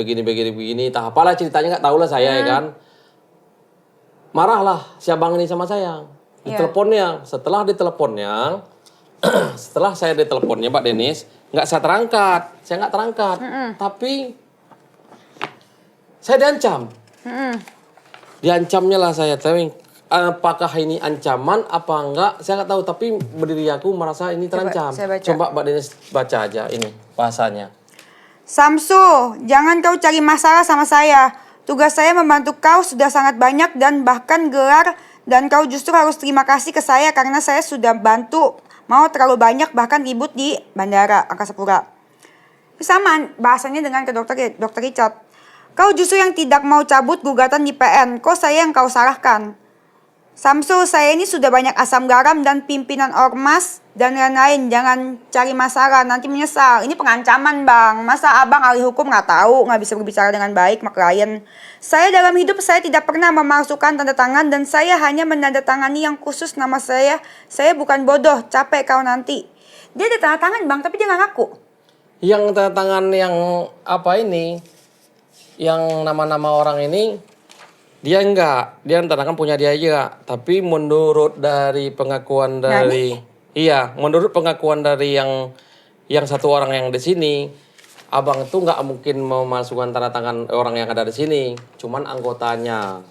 tak apalah ceritanya, nggak tahu lah saya ya kan. Marahlah si abang ini sama saya. Diteleponnya, setelah diteleponnya, setelah saya diteleponnya Pak Denis, nggak saya nggak terangkat. Tapi saya diancam. Diancamnya lah saya, tapi apakah ini ancaman apa enggak saya nggak tahu, tapi berdiri aku merasa ini terancam. saya baca. Coba Mbak Denis baca aja ini bahasanya. Samsu, jangan kau cari masalah sama saya. Tugas saya membantu kau sudah sangat banyak dan bahkan gelar, dan kau justru harus terima kasih ke saya karena saya sudah bantu. Mau terlalu banyak bahkan ribut di bandara Angkasa Pura. Sama bahasanya dengan ke dokter Richard. Kau justru yang tidak mau cabut gugatan di PN. Kok saya yang kau salahkan? Samsul, saya ini sudah banyak asam garam dan pimpinan ormas dan lain-lain. Jangan cari masalah, nanti menyesal. Ini pengancaman, Bang. Masa abang ahli hukum nggak tahu, nggak bisa berbicara dengan baik sama klien? Saya dalam hidup saya tidak pernah memalsukan tanda tangan dan saya hanya menandatangani yang khusus nama saya. Saya bukan bodoh, capek kau nanti. Dia ada tanda tangan, Bang, tapi dia nggak ngaku. Yang tanda tangan yang apa ini, yang nama-nama orang ini, dia enggak, dia tanda tangan punya dia aja. Tapi menurut dari pengakuan dari, menurut pengakuan dari yang satu orang yang di sini, abang itu nggak mungkin memasukkan tanda tangan orang yang ada di sini, cuman anggotanya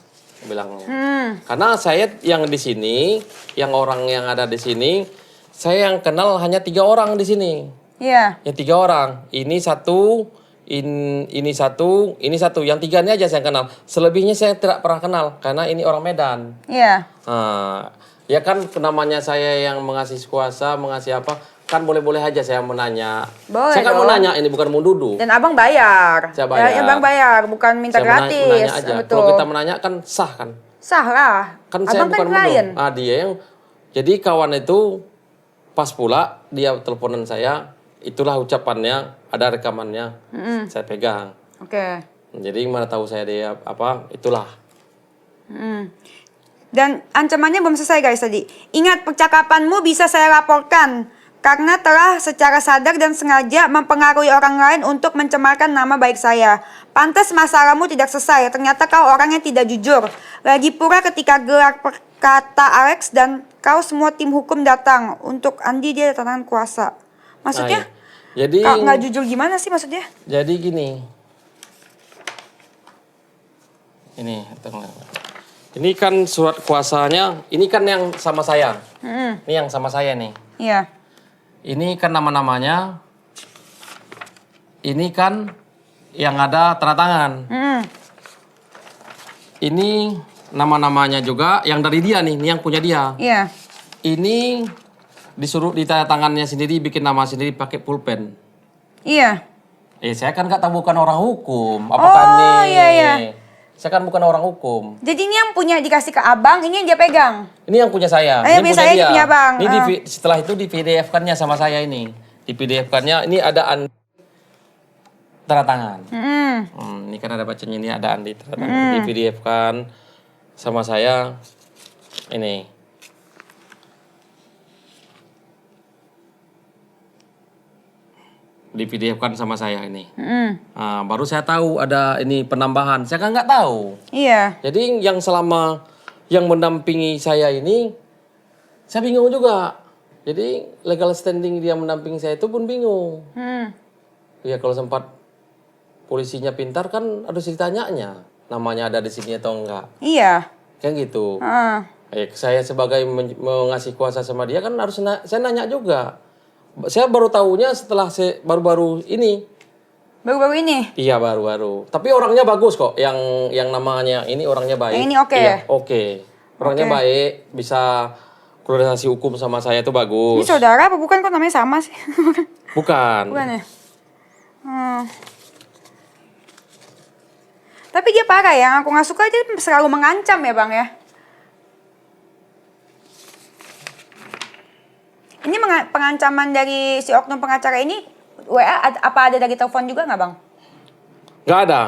bilangnya. Karena saya yang di sini, yang orang yang ada di sini, saya yang kenal hanya 3 orang di sini. Iya. Ya 3 orang. Ini satu, ini satu, yang 3 ini aja saya kenal. Selebihnya saya tidak pernah kenal karena ini orang Medan. Iya. Nah, ya kan namanya saya yang mengasih kuasa, mengasih apa, kan boleh-boleh aja saya menanya. Boleh saya kan dong. menanya, ini bukan mau duduk. Dan abang bayar. Saya bayar. Ya, abang bayar, bukan minta Saya gratis. menanya aja. Betul. Kalau kita menanya kan sah kan. Sah lah. Kan saya abang bukan kan klien. menuduh. Ah, dia yang jadi kawan itu pas pula dia teleponan saya, itulah ucapannya, ada rekamannya. Saya pegang. Oke. Jadi mana tahu saya dia apa, itulah. Dan ancamannya belum selesai guys tadi. Ingat, percakapanmu bisa saya laporkan karena telah secara sadar dan sengaja mempengaruhi orang lain untuk mencemarkan nama baik saya. Pantas masalahmu tidak selesai. Ternyata kau orang yang tidak jujur. Lagi pula ketika gelar perkata Alex dan kau semua tim hukum datang untuk Andi, dia ada tangan kuasa. Maksudnya? Nah, iya. Jadi Kau nggak jujur gimana sih maksudnya? Jadi gini. Ini kan surat kuasanya, ini kan yang sama saya. Ini yang sama saya nih. Iya. Ini kan nama-namanya. Ini kan yang ada tanda tangan. Ini nama-namanya juga yang dari dia nih, ini yang punya dia. Iya. Ini disuruh di tanda tangannya sendiri, bikin nama sendiri pakai pulpen. Iya. Saya kan nggak tahu, bukan orang hukum. Apakah nih? iya. Saya kan bukan orang hukum. Jadi ini yang punya dikasih ke abang, ini yang dia pegang. Ini yang punya saya. Ini punya saya, ini punya abang. Ini setelah itu di PDF-kannya sama saya ini. Di PDF-kannya ini ada tanda tangan. Ini kan ada bacanya, ini ada Andi tanda tangan. Di PDF-kan sama saya ini. Di PDF-kan sama saya ini. Nah, baru saya tahu ada ini penambahan. Saya kan nggak tahu. Iya. Jadi yang selama yang mendampingi saya ini, saya bingung juga. Jadi legal standing dia mendampingi saya itu pun bingung. Ya kalau sempat polisinya pintar kan harus ditanyanya. Namanya ada di sini atau enggak. Iya. Kan gitu. Saya sebagai mengasih kuasa sama dia kan harus saya nanya juga. Saya baru tahunya setelah baru-baru ini Baru-baru ini? Iya baru-baru. Tapi orangnya bagus kok. Yang namanya ini orangnya baik. Yang ini oke? Iya, oke. Orangnya Oke. baik, bisa koordinasi hukum sama saya itu bagus. Ini saudara apa bukan? Kok namanya sama sih? Bukan. Bukan ya? Tapi dia parah ya, yang aku nggak suka dia selalu mengancam ya bang ya. Ini pengancaman dari si oknum pengacara ini WA apa ada dari telepon juga nggak bang? Nggak ada.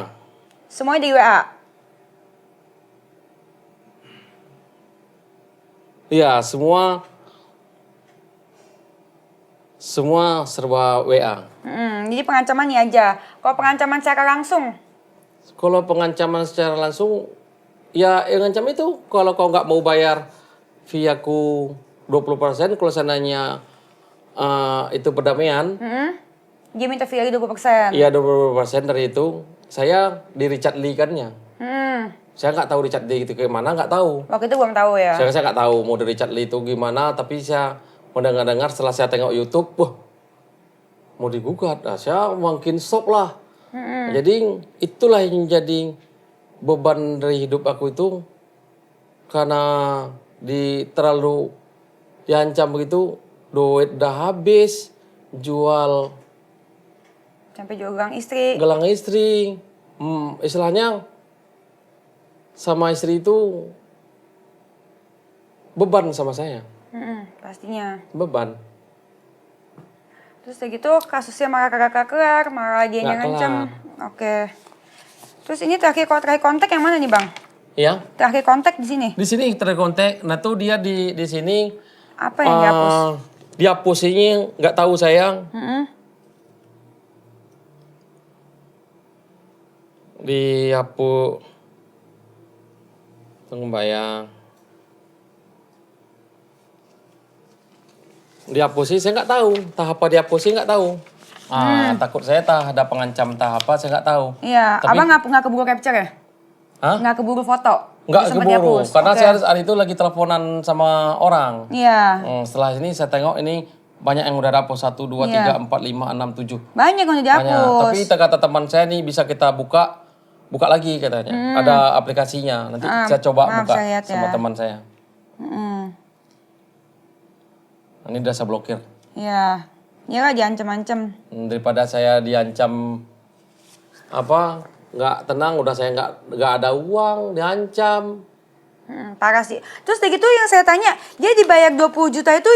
Semuanya di WA. Iya, semua serba WA. Jadi pengancaman ini aja. Kalau pengancaman secara langsung, Kalau pengancaman secara langsung, ya yang ngancam itu kalau kau nggak mau bayar viaku 20%, kalau seandainya itu perdamaian, dia minta fee lagi 20%. iya 20% dari itu, saya di Richard Lee kannya. Saya nggak tahu Richard Lee itu gimana, nggak tahu. Waktu itu belum tahu ya. Saya nggak tahu mau dari Richard Lee itu gimana, tapi saya mendengar setelah saya tengok YouTube, wah mau digugat, nah, saya makin shock lah. Jadi itulah yang jadi beban dari hidup aku itu karena terlalu diancam begitu, duit udah habis, jual Sampai jual gelang istri. gelang istri, istilahnya sama istri itu beban sama saya, Pastinya. beban. Terus udah gitu kasusnya malah kagak kelar, malah dia Nggak ngancam. kelar. Oke. Terus ini terakhir kontak yang mana nih bang? Ya, Terakhir kontak di sini. di sini terkontak. Nah tuh dia di sini Apa yang dihapus? dihapus ini nggak tahu saya. Dihapus pengbayang. Dihapusin saya nggak tahu. Tahap apa dihapusin nggak tahu. Takut saya ada pengancam tahap apa saya nggak tahu. Iya, Tapi- abang nggak keburu capture ya? Hah? Nggak keburu foto? Nggak Itu sempat keburu. dihapus? Karena Oke. saya hari itu lagi teleponan sama orang. Iya. Setelah ini saya tengok ini banyak yang udah dapur 1, 2, 3, 4, 5, 6, 7. Banyak yang udah dihapus. Banyak. Tapi kata teman saya nih bisa kita buka lagi katanya. Ada aplikasinya. Nanti saya coba buka saya lihat sama ya. teman saya. Ini udah saya blokir. Iya. Iya lah diancam-ancam. Daripada saya diancam nggak tenang, udah saya nggak ada uang, diancam. Parah sih. Terus udah gitu yang saya tanya, dia dibayar 20 juta itu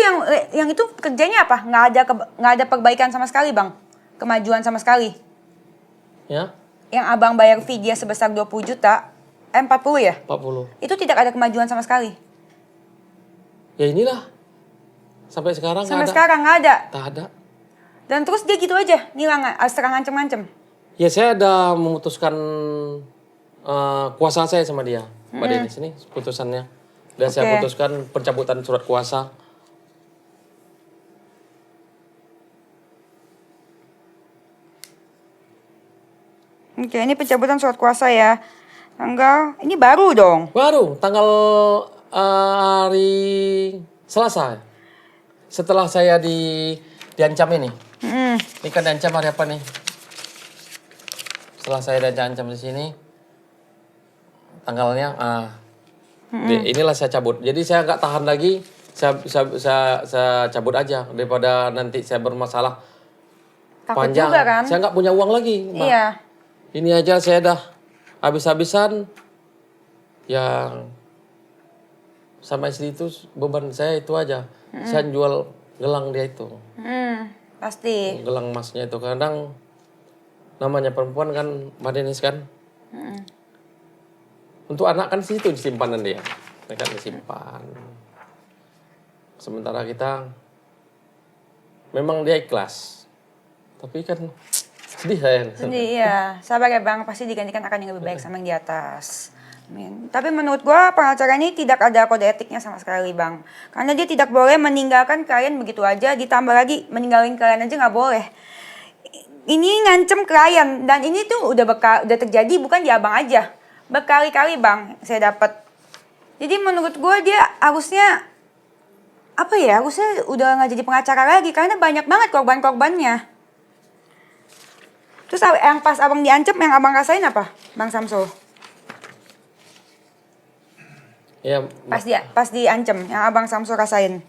yang itu kerjanya apa? Nggak ada perbaikan sama sekali, Bang. Kemajuan sama sekali. Ya, Yang Abang bayar fee dia sebesar 20 juta, 40 ya? 40. Itu tidak ada kemajuan sama sekali. Ya inilah. Sampai sekarang Sampai nggak ada. sekarang nggak ada. Tak ada. Dan terus dia gitu aja, ngilang, serang ngancem-ngancem. Ya saya ada memutuskan kuasa saya sama dia. Mbak Denis ini putusannya. Dan saya Oke. putuskan pencabutan surat kuasa. Oke, ini pencabutan surat kuasa ya. Ini baru dong. Baru tanggal hari Selasa. Setelah saya diancam ini. Ini kan diancam hari apa nih? Setelah saya diancam di sini. Tanggalnya inilah saya cabut. Jadi saya nggak tahan lagi. Saya cabut aja daripada nanti saya bermasalah Takut panjang. juga kan? Saya nggak punya uang lagi, Mbak. Iya. Ini aja saya dah habis-habisan. Yang sama istri itu beban saya itu aja. Saya jual gelang dia itu. Pasti. Gelang emasnya itu kadang namanya perempuan kan Mbak Denis kan. Untuk anak kan situ disimpanan dia. Mereka disimpan. Sementara kita memang dia ikhlas. Tapi kan sedih saya. Sedih, iya. Sabar ya Bang, pasti digantikan akan yang lebih baik sama yang di atas. Amin. Tapi menurut gua pengacara ini tidak ada kode etiknya sama sekali Bang. Karena dia tidak boleh meninggalkan klien begitu aja, ditambah lagi meninggalin klien aja nggak boleh. Ini ngancem klien dan ini tuh udah terjadi bukan di Abang aja. Berkali-kali Bang saya dapat. Jadi menurut gua dia harusnya harusnya udah nggak jadi pengacara lagi karena banyak banget korban-korbannya. Terus yang pas abang diancam, yang abang rasain apa, Bang Samsul? Ya, Pas diancam, yang abang Samsul rasain.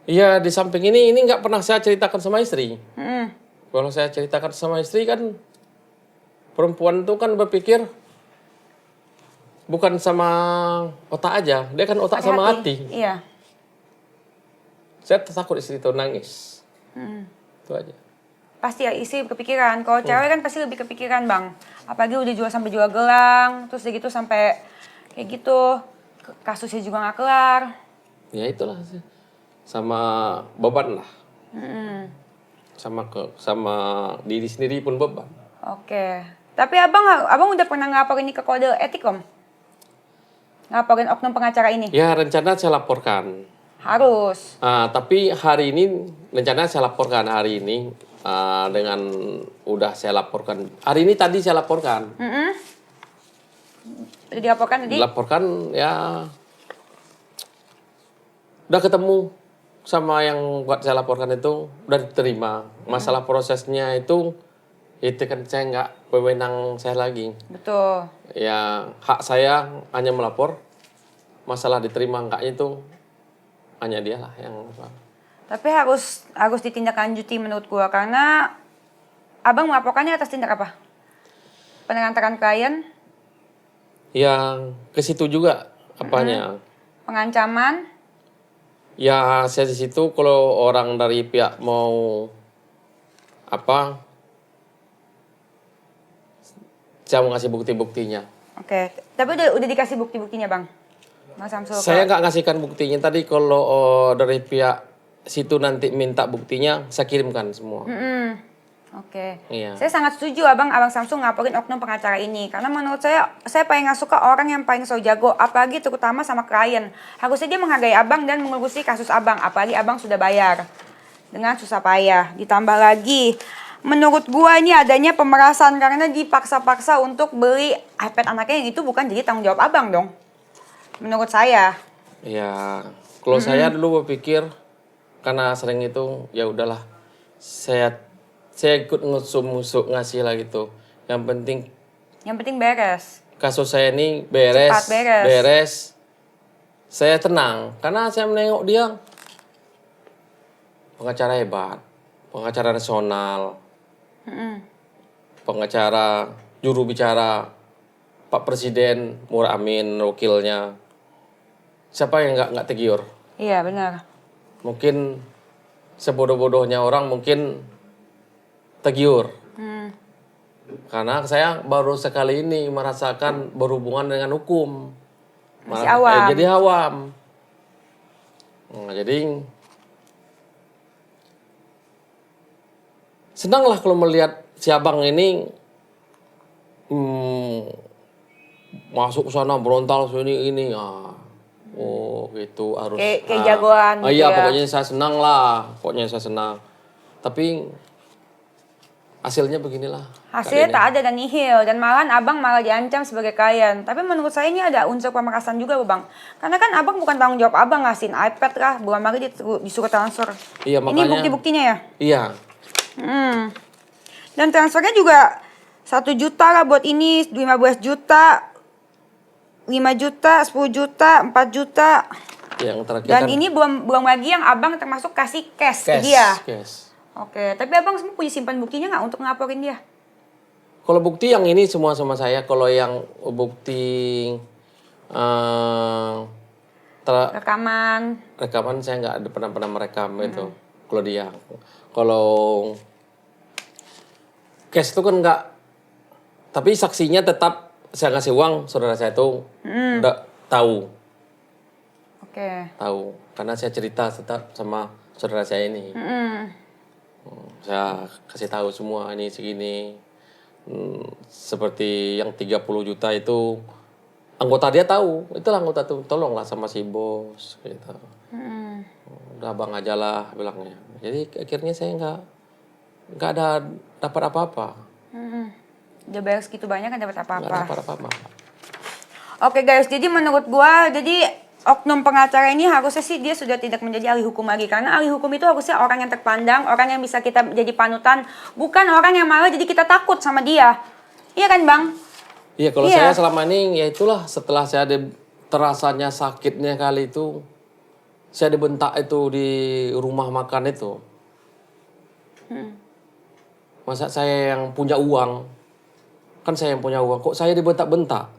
iya di samping ini nggak pernah saya ceritakan sama istri. Mm-mm. Kalau saya ceritakan sama istri kan perempuan itu kan berpikir bukan sama otak aja, dia kan otak Pakai sama hati. Iya. Saya takut istri itu nangis. Itu aja. Pasti ya istri kepikiran. Kalau cewek kan pasti lebih kepikiran, Bang. Apalagi udah jual sampai jual gelang, terus gitu sampai kayak gitu. Kasusnya juga nggak kelar. Ya itulah sih. Sama beban lah. Sama diri sendiri pun beban. Oke. Tapi abang udah pernah ngapain ini ke kode etik, Om? Ngapain oknum pengacara ini? Ya rencana saya laporkan. Harus. Tapi hari ini rencana saya laporkan hari ini dengan udah saya laporkan. Hari ini tadi saya laporkan. Udah dilaporkan tadi? Dilaporkan ya udah ketemu sama yang buat saya laporkan itu udah diterima. Masalah prosesnya itu kan saya nggak wewenang saya lagi. Betul. Ya hak saya hanya melapor. Masalah diterima enggaknya itu hanya dia lah yang Tapi harus ditindaklanjuti menurut gua karena abang melaporkannya atas tindak apa? Penelantaran klien, yang ke situ juga apanya. pengancaman, Ya saya di situ kalau orang dari pihak mau apa saya mau ngasih bukti-buktinya. oke. Tapi udah dikasih bukti-buktinya, Bang? Bang Samsul. Saya nggak ngasihkan buktinya tadi kalau dari pihak situ nanti minta buktinya saya kirimkan semua. Oke. Iya. Saya sangat setuju Abang Samsul ngaporin oknum pengacara ini. Karena menurut saya paling nggak suka orang yang paling so jago. Apalagi terutama sama klien. Harusnya dia menghargai Abang dan mengurusi kasus Abang. Apalagi Abang sudah bayar. Dengan susah payah. Ditambah lagi, menurut gua ini adanya pemerasan. Karena dipaksa-paksa untuk beli iPad anaknya yang itu bukan jadi tanggung jawab Abang dong. Menurut saya. Ya, kalau saya dulu berpikir karena sering itu ya udahlah. Saya ikut ngusuk ngasih lah gitu. Yang penting beres. kasus saya ini beres. Cepat beres. Saya tenang karena saya menengok dia pengacara hebat, pengacara nasional, pengacara juru bicara Pak Presiden Murah Amin wakilnya. Siapa yang nggak tergiur? Iya benar. Mungkin sebodoh-bodohnya orang mungkin tergiur. Karena saya baru sekali ini merasakan berhubungan dengan hukum. Masih awam. Jadi awam. Nah, jadi senanglah kalau melihat si abang ini masuk ke sana berontal ini. Oh gitu harus. Kayak jagoan gitu iya ya. pokoknya saya senang lah. Tapi hasilnya beginilah. Hasilnya tak ada dan nihil. Dan abang malah diancam sebagai klien. Tapi menurut saya ini ada unsur pemerasan juga Bang. Karena kan abang bukan tanggung jawab abang ngasihin iPad lah. Bukan lagi disuruh transfer. Iya, ini makanya, bukti-buktinya ya? Iya. Dan transfernya juga 1 juta lah buat ini. 15 juta. 5 juta, 10 juta, 4 juta. Yang terakhir Dan kan ini belum lagi yang abang termasuk kasih cash ke dia. Cash. Oke, tapi abang semua punya simpan buktinya nggak untuk ngelaporin dia? Kalau bukti yang ini semua sama saya. Kalau yang bukti rekaman saya nggak ada pernah merekam itu. Kalau dia, kalau cash itu kan nggak. Tapi saksinya tetap saya ngasih uang, saudara saya itu udah tahu. Oke. Tahu, karena saya cerita tetap sama saudara saya ini. Saya kasih tahu semua ini segini. Seperti yang 30 juta itu anggota dia tahu. Itulah anggota tuh, tolonglah sama si bos gitu. Udah abang aja lah bilangnya. Jadi akhirnya saya nggak ada dapat apa-apa. Udah bayar segitu banyak kan dapat Nggak apa-apa. dapat apa-apa. Oke guys, jadi menurut gua oknum pengacara ini harusnya sih dia sudah tidak menjadi ahli hukum lagi. Karena ahli hukum itu harusnya orang yang terpandang, orang yang bisa kita jadi panutan, bukan orang yang malah jadi kita takut sama dia. Iya kan Bang? Iya, kalau Iya. saya selama ini ya itulah setelah saya terasanya sakitnya kali itu, saya dibentak itu di rumah makan itu. Masa saya yang punya uang, kan saya yang punya uang, kok saya dibentak-bentak.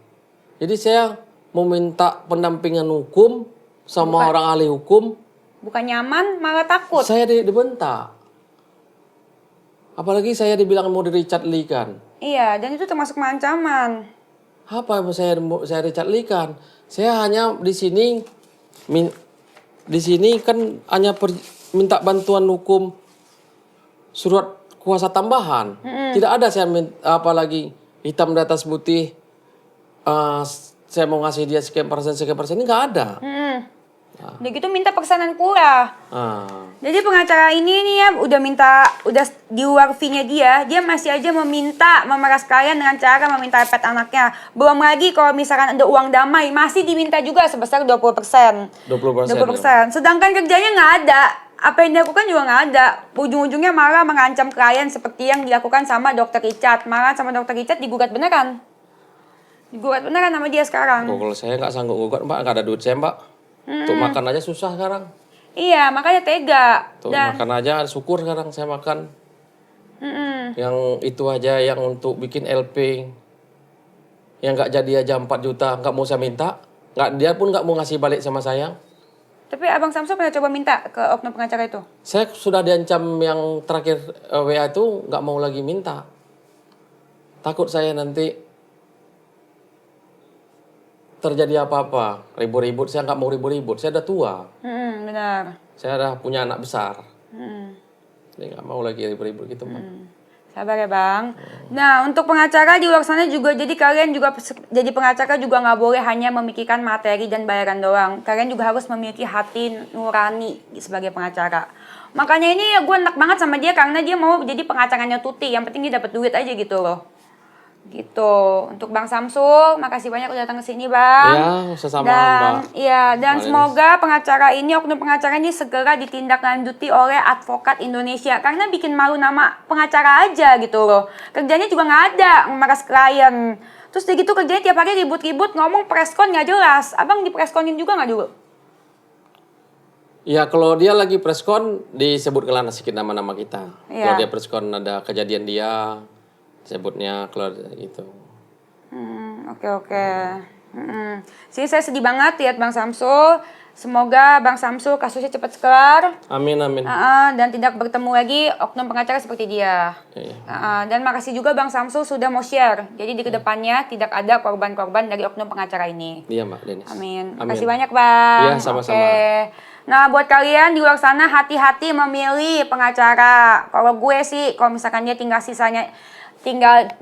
Jadi saya meminta pendampingan hukum sama orang ahli hukum, Bukan nyaman, malah takut. saya dibentak. Apalagi saya dibilang mau di Richard Lee kan. Iya, dan itu termasuk ancaman. Apa yang saya Richard Lee kan? Saya hanya di sini kan hanya minta bantuan hukum surat kuasa tambahan. Tidak ada saya apalagi hitam di atas putih. Saya mau ngasih dia sekian persen ini nggak ada. Udah gitu minta persenan pula. Ah. Jadi pengacara ini nih ya udah di luar fee-nya dia masih aja memeras klien dengan cara meminta iPad anaknya. Belum lagi kalau misalkan ada uang damai masih diminta juga sebesar 20%. 20%. Sedangkan kerjanya nggak ada. Apa yang dilakukan juga nggak ada. Ujung-ujungnya malah mengancam klien seperti yang dilakukan sama Dr. Richard. Malah sama Dr. Richard digugat beneran. Digugat beneran sama dia sekarang. Kalau saya nggak sanggup gugat Mbak, nggak ada duit saya Mbak. Untuk makan aja susah sekarang. Iya, makanya tega. Tuh makan aja syukur sekarang saya makan. Yang itu aja yang untuk bikin LP. Yang nggak jadi aja 4 juta, nggak mau saya minta. Dia pun nggak mau ngasih balik sama saya. Tapi Abang Samsul pernah coba minta ke oknum pengacara itu? Saya sudah diancam yang terakhir WA itu nggak mau lagi minta. Takut saya nanti terjadi apa-apa, ribut-ribut. Saya nggak mau ribut-ribut, saya udah tua. Benar. Saya udah punya anak besar. Jadi nggak mau lagi ribut-ribut gitu, Bang. Sabar ya Bang. Nah untuk pengacara di luar sana juga, jadi kalian juga jadi pengacara juga nggak boleh hanya memikirkan materi dan bayaran doang. Kalian juga harus memiliki hati nurani sebagai pengacara. Makanya ini ya gue enak banget sama dia karena dia mau jadi pengacaranya Tuti. Yang penting dia dapat duit aja gitu loh. Gitu. Untuk Bang Samsul, makasih banyak udah datang ke sini Bang. Ya, sesama Mbak. Iya, dan semoga pengacara ini, oknum pengacara ini segera ditindaklanjuti oleh advokat Indonesia. Karena bikin malu nama pengacara aja gitu loh. Kerjanya juga nggak ada, memeras klien. Terus udah gitu kerjanya tiap hari ribut-ribut, ngomong preskon nggak jelas. Abang di preskonin juga nggak dulu? Ya kalau dia lagi preskon disebutkan sedikit nama-nama kita. Iya. Kalau dia preskon ada kejadian dia, sebutnya keluar gitu. Oke. Sini saya sedih banget lihat Bang Samsul. Semoga Bang Samsul kasusnya cepat kelar. Amin. Dan tidak bertemu lagi oknum pengacara seperti dia. Iya. Dan makasih juga Bang Samsul sudah mau share. Jadi di kedepannya tidak ada korban-korban dari oknum pengacara ini. Iya Mbak Denis. Amin. Makasih banyak Bang. Iya, sama-sama. Oke. Nah buat kalian di luar sana hati-hati memilih pengacara. Kalau gue sih kalau misalkan dia tinggal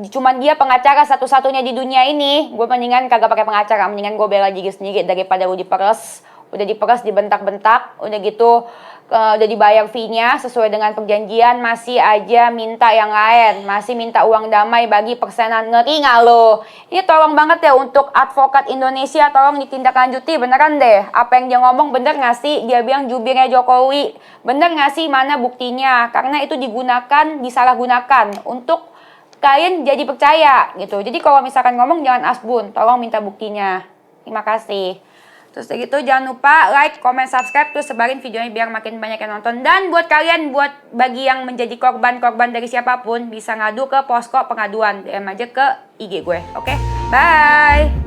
cuman dia pengacara satu-satunya di dunia ini, gue mendingan kagak pakai pengacara, mendingan gue bela diri sendiri daripada gue udah diperes, dibentak-bentak, udah gitu udah dibayar fee-nya sesuai dengan perjanjian, masih aja minta yang lain, masih minta uang damai bagi persenan. Ngeri nggak lo? Ini tolong banget ya untuk advokat Indonesia, tolong ditindaklanjuti beneran deh. Apa yang dia ngomong bener nggak sih? Dia bilang jubirnya Jokowi, bener nggak sih? Mana buktinya? Karena itu disalahgunakan untuk kalian jadi percaya gitu. Jadi kalau misalkan ngomong jangan asbun, tolong minta buktinya. Terima kasih. Terus gitu jangan lupa like, comment, subscribe, terus sebarin videonya biar makin banyak yang nonton. Dan buat kalian, bagi yang menjadi korban dari siapapun, bisa ngadu ke posko pengaduan. DM aja ke IG gue. Oke? Bye!